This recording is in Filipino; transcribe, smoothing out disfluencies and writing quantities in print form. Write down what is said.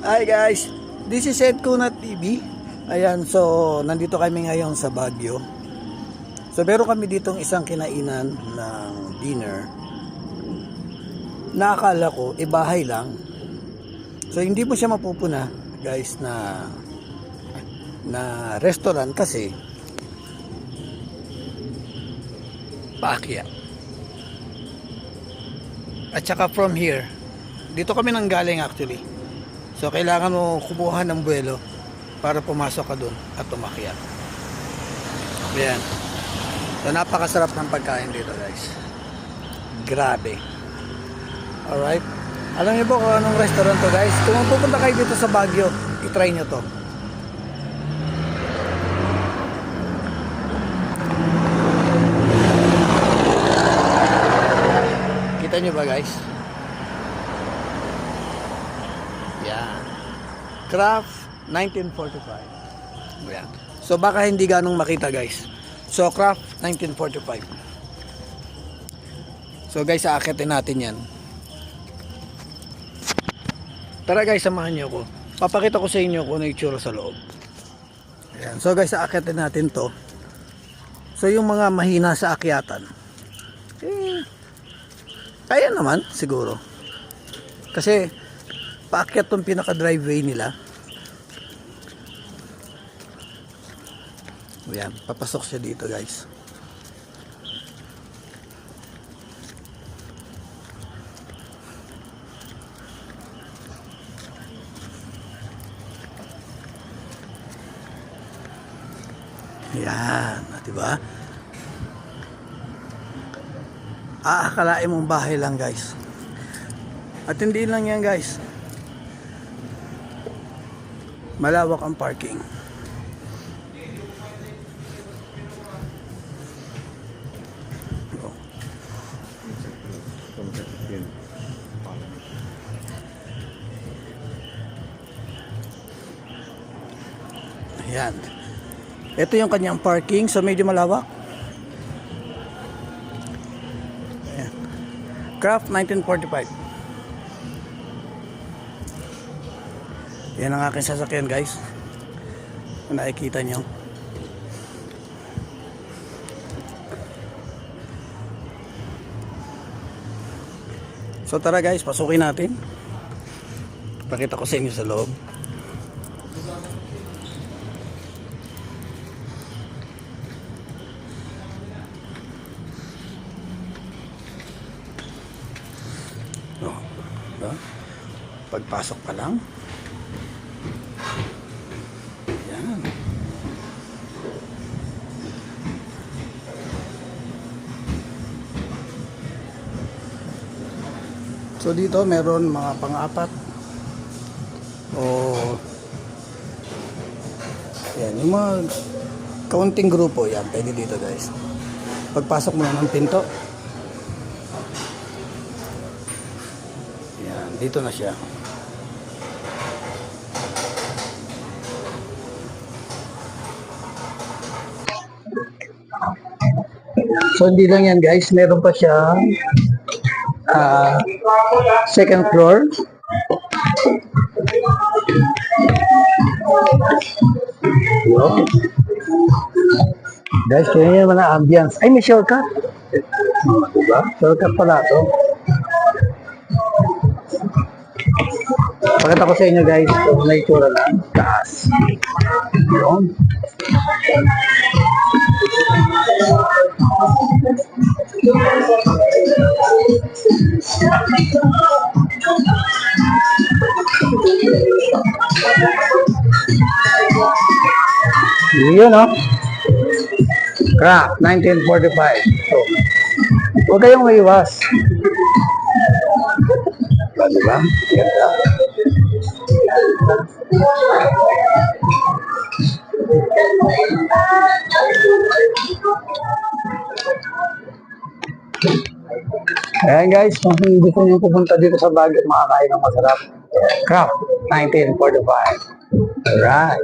Hi guys, this is Ed Kuna TV. Ayan, so nandito kami ngayon sa Baguio. So meron kami ditong isang kinainan ng dinner na akala ko bahay lang. So hindi mo siya mapupuna guys na restaurant kasi paakyat. At saka from here, dito kami nanggaling actually. So kailangan mo kumuha ng buwelo para pumasok ka doon at umakyat. Ayan. So napakasarap ng pagkain dito guys. Grabe. Alright. Alam niyo po kung anong restaurant to guys? Kung pupunta kayo dito sa Baguio, itry nyo to. Kita nyo ba guys? Yan. Craft 1945. Yan. So baka hindi ganong makita guys. So Craft 1945. So guys, aakitin natin yan. Tara guys, samahan nyo ko. Papakita ko sa inyo kung ano yung itsura sa loob. Yan. So guys, aakitin natin to. So yung mga mahina sa akyatan, kaya naman siguro. Kasi paakyat tong pinaka driveway nila. Ayan, papasok siya dito guys. Ayan, diba? Aakalain mong bahay lang guys. At hindi lang yan guys. Malawak ang parking. Ayan. Ito yung kanyang parking. So medyo malawak. Ayan. Craft 1945. Yan ang aking sasakyan guys. Kung nakikita nyo. So tara guys, pasukin natin. Pakita ko sa inyo sa loob. Oh, diba? Pagpasok pa lang. Yan. So dito meron mga pang-apat o yan, yung mga kaunting grupo yan, pwede dito guys. Pagpasok mo lang ng pinto, yan, dito na siya. So hindi lang yan guys, meron pa siya second floor. Yun. Guys, kaya naman ang ambience. Ay, may shortcut. Diba? Shortcut pala ito. Pakita ko sa inyo guys kung may itsura lang. Taas. Yun. Yun o. Craft 1945. So, huwag kayong maiwas. Diba? Ganda. Ayan guys, kung hindi ko nyo pupunta dito sa Baguio, makakain ng masarap. Craft 1945. Alright.